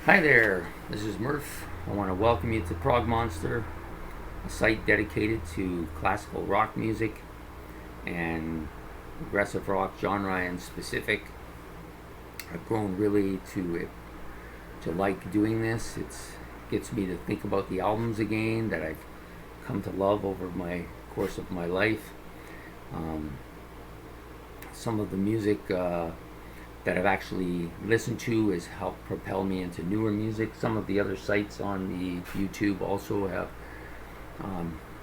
Hi there, this is Murph. I want to welcome you to Prog Monster, a site dedicated to classical rock music and progressive rock genre in specific. I've grown really to like doing this. It gets me to think about the albums again that I've come to love over my course of my life. Um, some of the music that I've actually listened to has helped propel me into newer music. Some of the other sites on the YouTube also have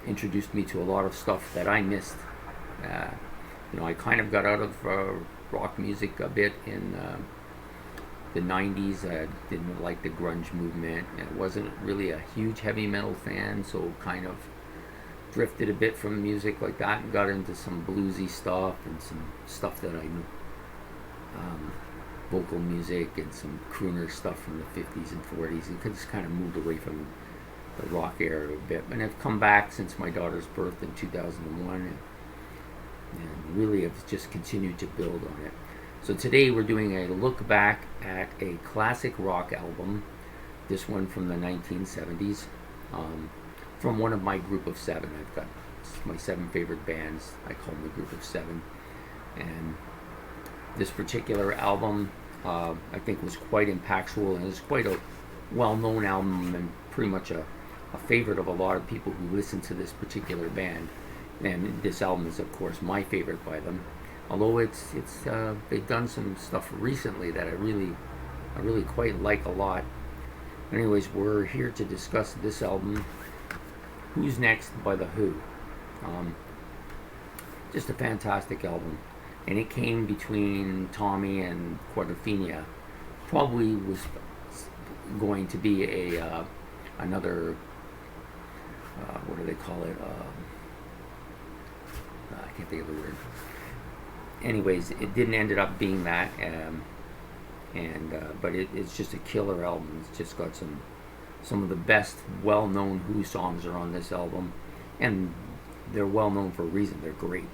introduced me to a lot of stuff that I missed. Uh, I kind of got out of rock music a bit in the 90s. I didn't like the grunge movement. I wasn't really a huge heavy metal fan, so kind of drifted a bit from music like that and got into some bluesy stuff and some stuff that I knew. Vocal music and some crooner stuff from the 50s and 40s, and just kind of moved away from the rock era a bit. And I've come back since my daughter's birth in 2001 and really have just continued to build on it. So today we're doing a look back at a classic rock album, this one from the 1970s, from one of my group of seven. I've got my seven favorite bands. I call them the group of seven. And this particular album, I think, was quite impactful, and it's quite a well-known album and pretty much a favorite of a lot of people who listen to this particular band. And this album is, of course, my favorite by them. Although they've done some stuff recently that I really quite like a lot. Anyways, we're here to discuss this album, Who's Next by The Who. Just a fantastic album. And it came between Tommy and Quadrophenia. Probably was going to be another what do they call it? I can't think of the word. Anyways, it didn't end up being that, but it's just a killer album. It's just got some of the best well-known Who songs are on this album, and they're well known for a reason. They're great.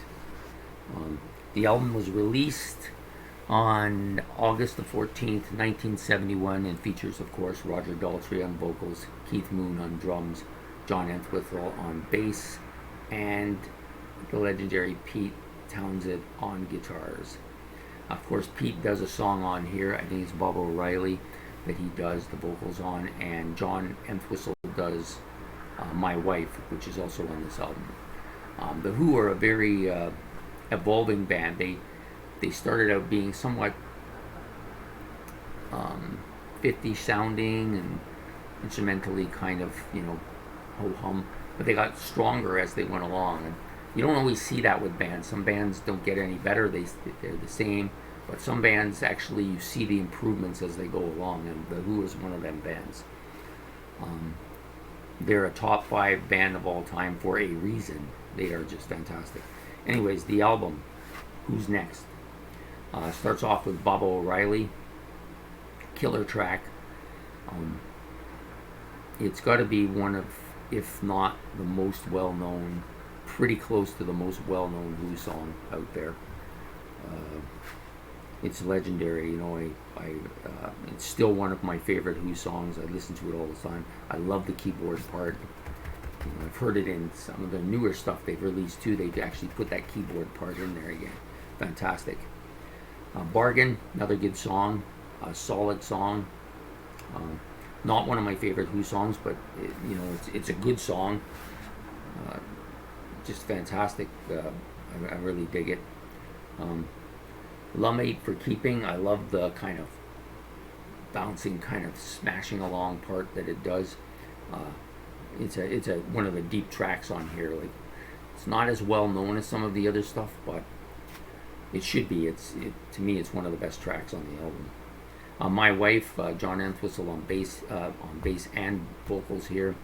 The album was released on August the 14th, 1971, and features, of course, Roger Daltrey on vocals, Keith Moon on drums, John Entwistle on bass, and the legendary Pete Townshend on guitars. Of course, Pete does a song on here. I think it's Bob O'Reilly that he does the vocals on, and John Entwistle does My Wife, which is also on this album. The Who are a very evolving band. They started out being somewhat 50 sounding and instrumentally kind of ho hum, but they got stronger as they went along. And you don't always see that with bands. Some bands don't get any better; they're the same. But some bands actually you see the improvements as they go along, and The Who is one of them bands. They're a top 5 band of all time for a reason. They are just fantastic. Anyways, the album, Who's Next, starts off with Bob O'Reilly, killer track. It's got to be one of, if not the most well-known, pretty close to the most well-known Who song out there. It's legendary, it's still one of my favorite Who songs. I listen to it all the time. I love the keyboard part. I've heard it in some of the newer stuff they've released too. They've actually put that keyboard part in there again. Fantastic. Bargain, another good song, a solid song. Not one of my favorite Who songs, but it's a good song. Just fantastic. I really dig it. Lumate for Keeping. I love the kind of bouncing, kind of smashing along part that it does. It's a one of the deep tracks on here. Like, it's not as well known as some of the other stuff, but it should be. To me, it's one of the best tracks on the album. My Wife, John Entwistle on bass and vocals here.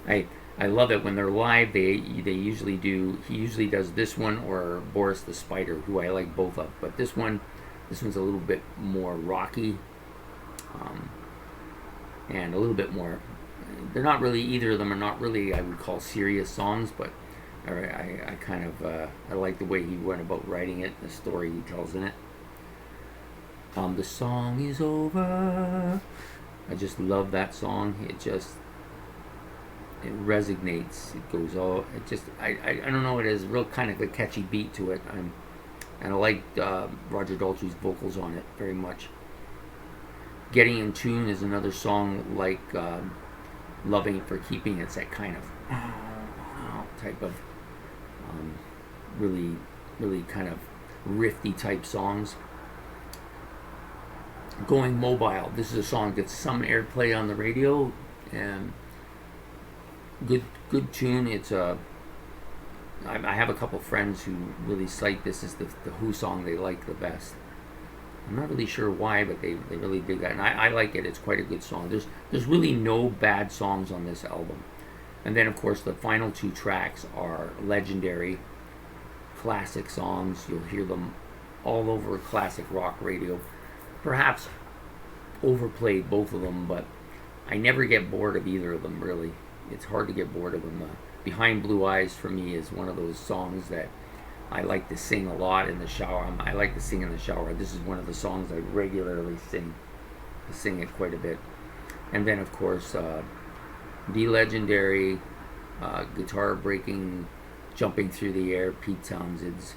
I love it when they're live. They usually do. He usually does this one or Boris the Spider, who I like both of. But this one's a little bit more rocky, and a little bit more. They're not really, either of them are not really, I would call, serious songs, but I kind of I like the way he went about writing it, the story he tells in it. The song is over. I just love that song. It resonates. It goes all. It just I don't know. It has real kind of a catchy beat to it. And I like Roger Daltrey's vocals on it very much. Getting in Tune is another song like Loving for Keeping. It's that kind of type of really, really kind of riffy type songs. Going Mobile. This is a song that gets some airplay on the radio, and good tune. It's a I have a couple friends who really cite this as the Who song they like the best. I'm not really sure why, but they really dig that, and I like it. It's quite a good song. There's really no bad songs on this album. And then, of course, the final two tracks are legendary classic songs. You'll hear them all over classic rock radio. Perhaps overplayed, both of them, but I never get bored of either of them, really. It's hard to get bored of them. Behind Blue Eyes, for me, is one of those songs that I like to sing a lot in the shower. I like to sing in the shower. This is one of the songs I regularly sing. I sing it quite a bit. And then, of course, the legendary guitar breaking, jumping through the air, Pete Townshend's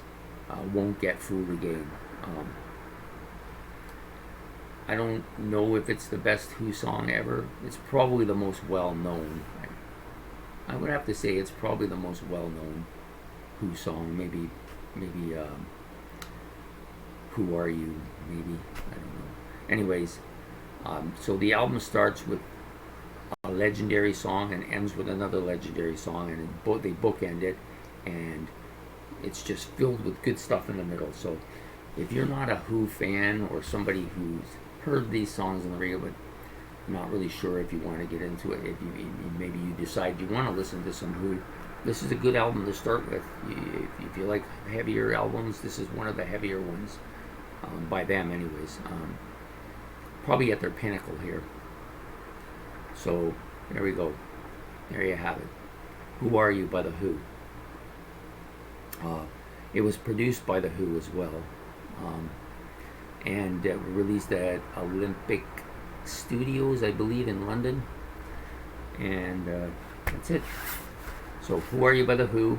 Won't Get Fooled Again. I don't know if it's the best Who song ever. It's probably the most well-known. I would have to say it's probably the most well-known Who song. Maybe Who Are You? Maybe, I don't know. Anyways, so the album starts with a legendary song and ends with another legendary song, and they bookend it, and it's just filled with good stuff in the middle. So if you're not a Who fan, or somebody who's heard these songs on the radio but not really sure if you want to get into it, if maybe you decide you want to listen to some Who, this is a good album to start with. If you like heavier albums, this is one of the heavier ones, by them anyways. Probably at their pinnacle here. So there we go. There you have it. Who Are You by The Who. It was produced by The Who as well, and released at Olympic Studios, I believe, in London. And that's it. So Who Are You by The Who.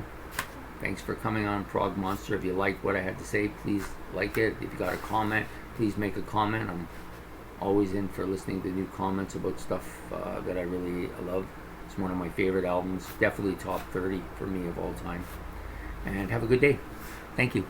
Thanks for coming on Prog Monster. If you liked what I had to say, please like it. If you got a comment, please make a comment. I'm always in for listening to new comments about stuff that I really love. It's one of my favorite albums. Definitely top 30 for me of all time. And have a good day. Thank you.